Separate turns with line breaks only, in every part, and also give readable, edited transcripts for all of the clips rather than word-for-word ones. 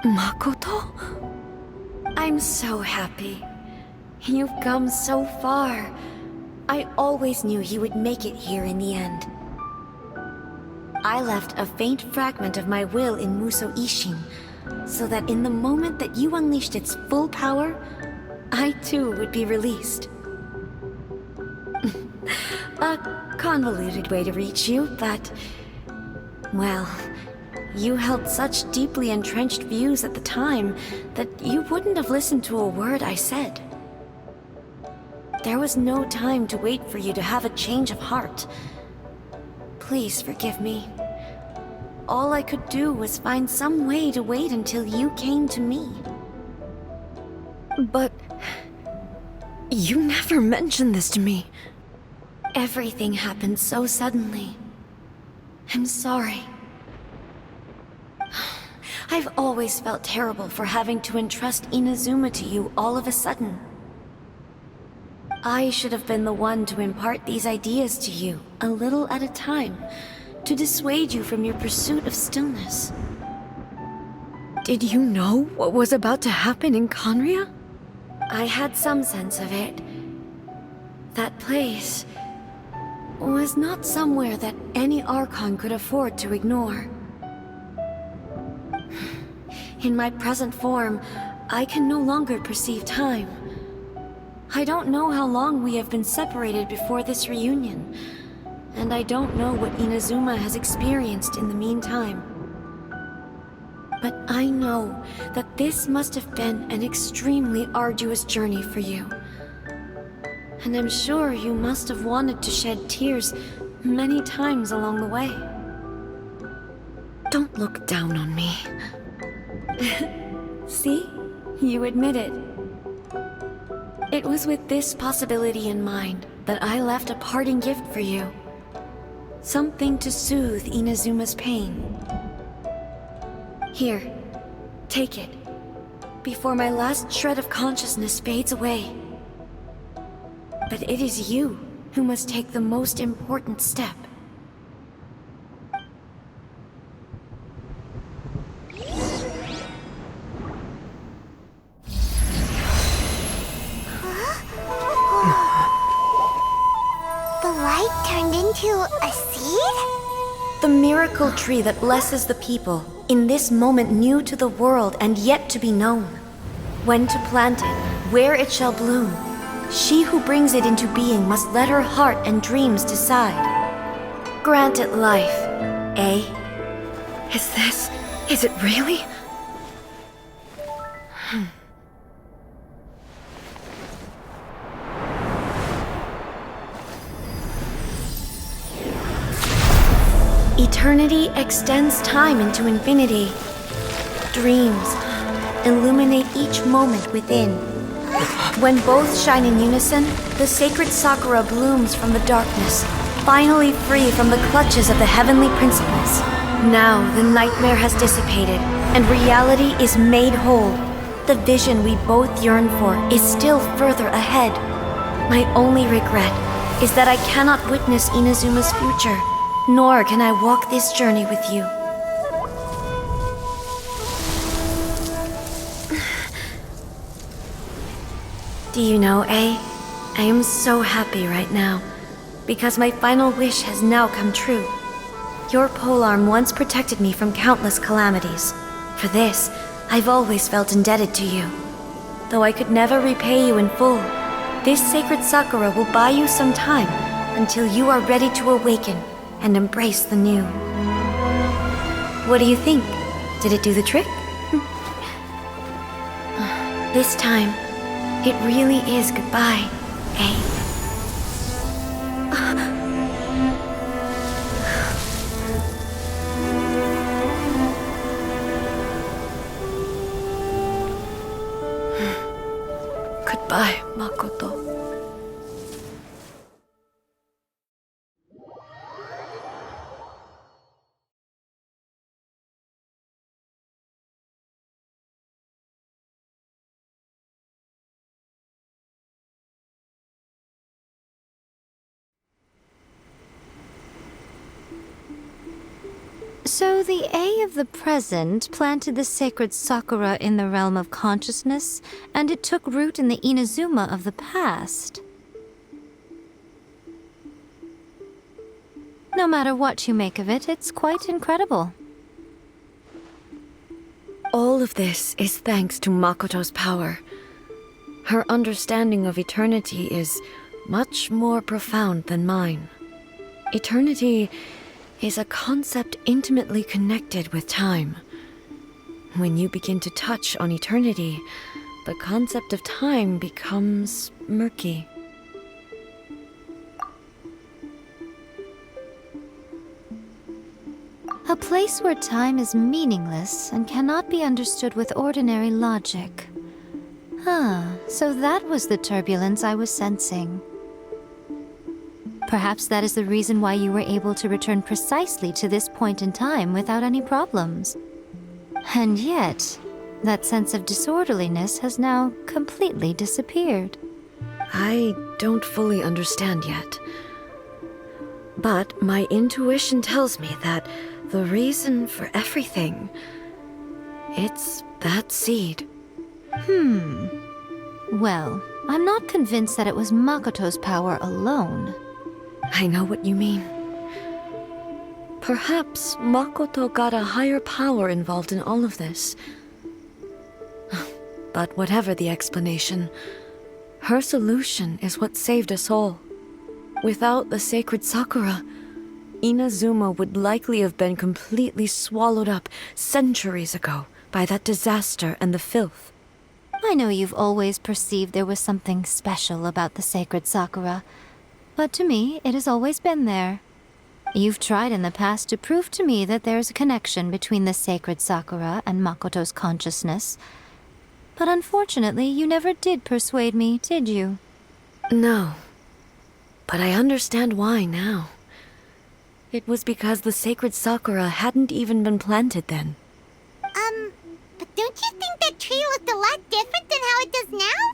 Makoto? I'm so happy. You've come so far. I always knew you would make it here in the end. I left a faint fragment of my will in Muso Ishin, so that in the moment that you unleashed its full power, I too would be released. A convoluted way to reach you, but... well, you held such deeply entrenched views at the time that you wouldn't have listened to a word I said. There was no time to wait for you to have a change of heart. Please forgive me. All I could do was find some way to wait until you came to me. But... you never mentioned this to me. Everything happened so suddenly. I'm sorry. I've always felt terrible for having to entrust Inazuma to you all of a sudden. I should have been the one to impart these ideas to you, a little at a time, to dissuade you from your pursuit of stillness. Did you know what was about to happen in Khaenri'ah? I had some sense of it. That place was not somewhere that any Archon could afford to ignore. In my present form, I can no longer perceive time. I don't know how long we have been separated before this reunion, and I don't know what Inazuma has experienced in the meantime. But I know that this must have been an extremely arduous journey for you. And I'm sure you must have wanted to shed tears many times along the way. Don't look down on me. See? You admit it. It was with this possibility in mind that I left a parting gift for you. Something to soothe Inazuma's pain. Here, take it, before my last shred of consciousness fades away. But it is you who must take the most important step.
The light turned into a seed?
The miracle tree that blesses the people, in this moment new to the world and yet to be known. When to plant it, where it shall bloom. She who brings it into being must let her heart and dreams decide. Grant it life, eh? Is it really? Eternity extends time into infinity. Dreams illuminate each moment within. When both shine in unison, the sacred Sakura blooms from the darkness, finally free from the clutches of the heavenly principles. Now the nightmare has dissipated, and reality is made whole. The vision we both yearn for is still further ahead. My only regret is that I cannot witness Inazuma's future, nor can I walk this journey with you. Do you know, A? I am so happy right now, because my final wish has now come true. Your polearm once protected me from countless calamities. For this, I've always felt indebted to you. Though I could never repay you in full, this sacred Sakura will buy you some time until you are ready to awaken and embrace the new. What do you think? Did it do the trick? This time, it really is goodbye, eh? Goodbye, Makoto.
So the A of the present planted the sacred Sakura in the realm of consciousness, and it took root in the Inazuma of the past. No matter what you make of it, it's quite incredible.
All of this is thanks to Makoto's power. Her understanding of eternity is much more profound than mine. Eternity is a concept intimately connected with time. When you begin to touch on eternity, the concept of time becomes murky.
A place where time is meaningless and cannot be understood with ordinary logic. So that was the turbulence I was sensing. Perhaps that is the reason why you were able to return precisely to this point in time without any problems. And yet, that sense of disorderliness has now completely disappeared.
I don't fully understand yet. But my intuition tells me that the reason for everything, it's that seed.
Well, I'm not convinced that it was Makoto's power alone.
I know what you mean. Perhaps Makoto got a higher power involved in all of this. But whatever the explanation, her solution is what saved us all. Without the sacred Sakura, Inazuma would likely have been completely swallowed up centuries ago by that disaster and the filth.
I know you've always perceived there was something special about the sacred Sakura, but to me, it has always been there. You've tried in the past to prove to me that there's a connection between the sacred Sakura and Makoto's consciousness, but unfortunately, you never did persuade me, did you?
No, but I understand why now. It was because the sacred Sakura hadn't even been planted then.
But don't you think that tree looked a lot different than how it does now?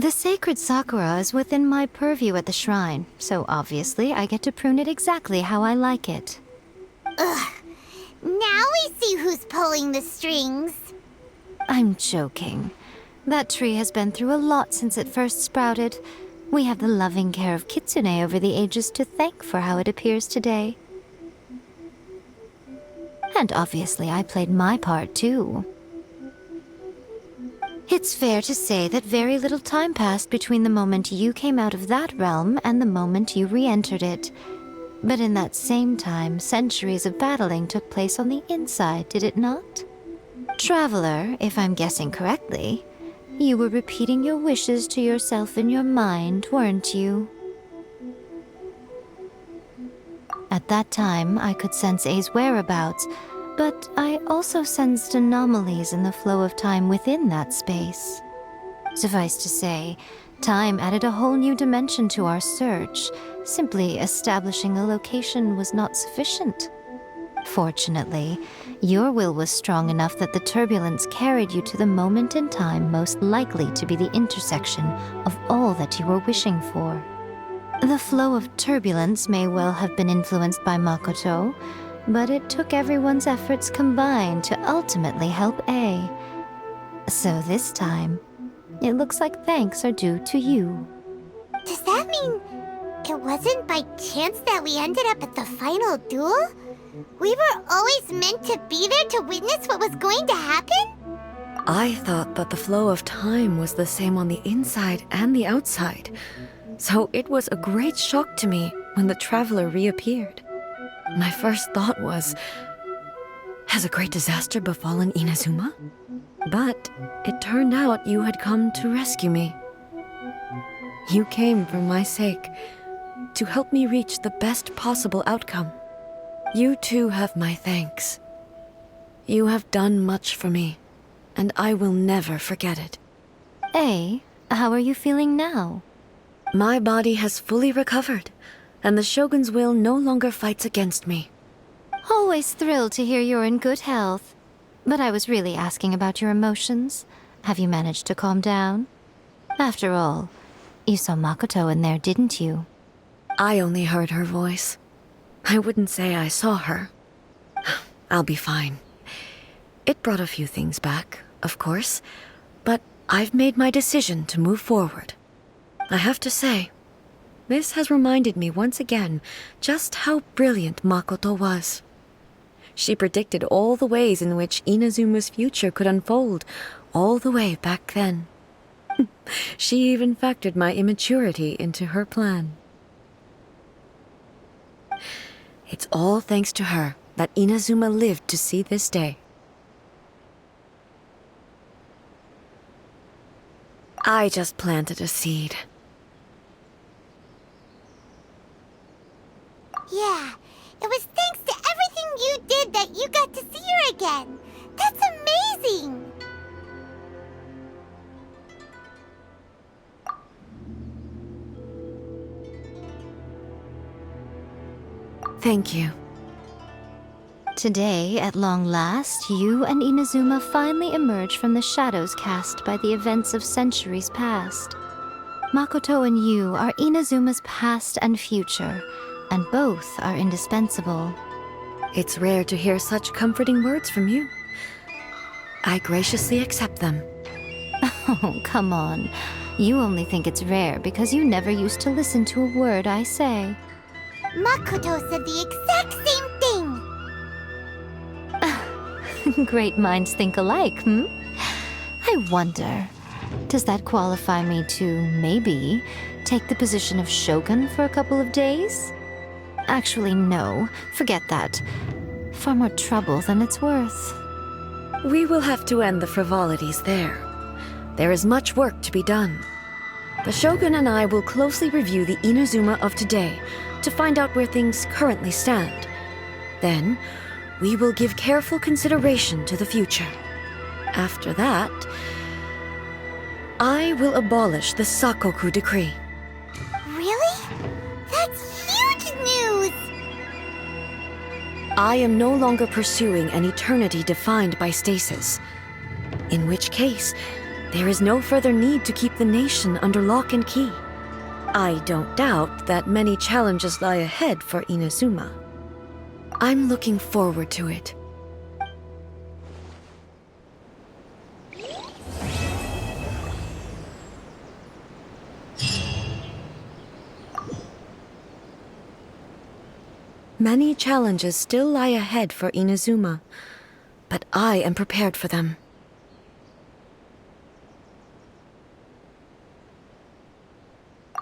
The sacred Sakura is within my purview at the shrine, so obviously I get to prune it exactly how I like it.
Ugh. Now we see who's pulling the strings.
I'm joking. That tree has been through a lot since it first sprouted. We have the loving care of Kitsune over the ages to thank for how it appears today. And obviously I played my part too. It's fair to say that very little time passed between the moment you came out of that realm and the moment you re-entered it. But in that same time, centuries of battling took place on the inside, did it not? Traveler, if I'm guessing correctly, you were repeating your wishes to yourself in your mind, weren't you? At that time, I could sense A's whereabouts, but I also sensed anomalies in the flow of time within that space. Suffice to say, time added a whole new dimension to our search. Simply establishing a location was not sufficient. Fortunately, your will was strong enough that the turbulence carried you to the moment in time most likely to be the intersection of all that you were wishing for. The flow of turbulence may well have been influenced by Makoto, but it took everyone's efforts combined to ultimately help A. So this time, it looks like thanks are due to you.
Does that mean it wasn't by chance that we ended up at the final duel? We were always meant to be there to witness what was going to happen?
I thought that the flow of time was the same on the inside and the outside, so it was a great shock to me when the traveler reappeared. My first thought was, has a great disaster befallen Inazuma? But it turned out you had come to rescue me. You came for my sake, to help me reach the best possible outcome. You too have my thanks. You have done much for me, and I will never forget it.
A, how are you feeling now?
My body has fully recovered, and the Shogun's will no longer fights against me.
Always thrilled to hear you're in good health. But I was really asking about your emotions. Have you managed to calm down? After all, you saw Makoto in there, didn't you?
I only heard her voice. I wouldn't say I saw her.
I'll be fine. It brought a few things back, of course, but I've made my decision to move forward. I have to say, this has reminded me once again just how brilliant Makoto was. She predicted all the ways in which Inazuma's future could unfold, all the way back then. She even factored my immaturity into her plan. It's all thanks to her that Inazuma lived to see this day. I just planted a seed.
Yeah, it was thanks to everything you did that you got to see her again. That's amazing!
Thank you.
Today, at long last, you and Inazuma finally emerge from the shadows cast by the events of centuries past. Makoto and you are Inazuma's past and future, and both are indispensable.
It's rare to hear such comforting words from you. I graciously accept them.
Oh, come on. You only think it's rare because you never used to listen to a word I say.
Makoto said the exact same thing!
Great minds think alike, hmm? I wonder, does that qualify me to, maybe, take the position of Shogun for a couple of days? Actually, no. Forget that. Far more trouble than it's worth.
We will have to end the frivolities there. There is much work to be done. The Shogun and I will closely review the Inazuma of today to find out where things currently stand. Then, we will give careful consideration to the future. After that, I will abolish the Sakoku Decree.
Really? That's huge news!
I am no longer pursuing an eternity defined by stasis. In which case, there is no further need to keep the nation under lock and key. I don't doubt that many challenges lie ahead for Inazuma. I'm looking forward to it. Many challenges still lie ahead for Inazuma, but I am prepared for them.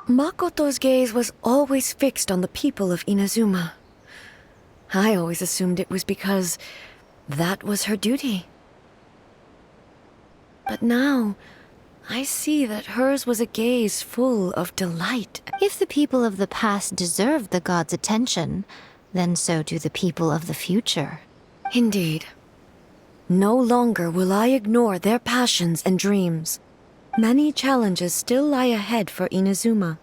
Makoto's gaze was always fixed on the people of Inazuma. I always assumed it was because that was her duty. But now, I see that hers was a gaze full of delight.
If the people of the past deserve the god's attention, then so do the people of the future.
Indeed. No longer will I ignore their passions and dreams. Many challenges still lie ahead for Inazuma,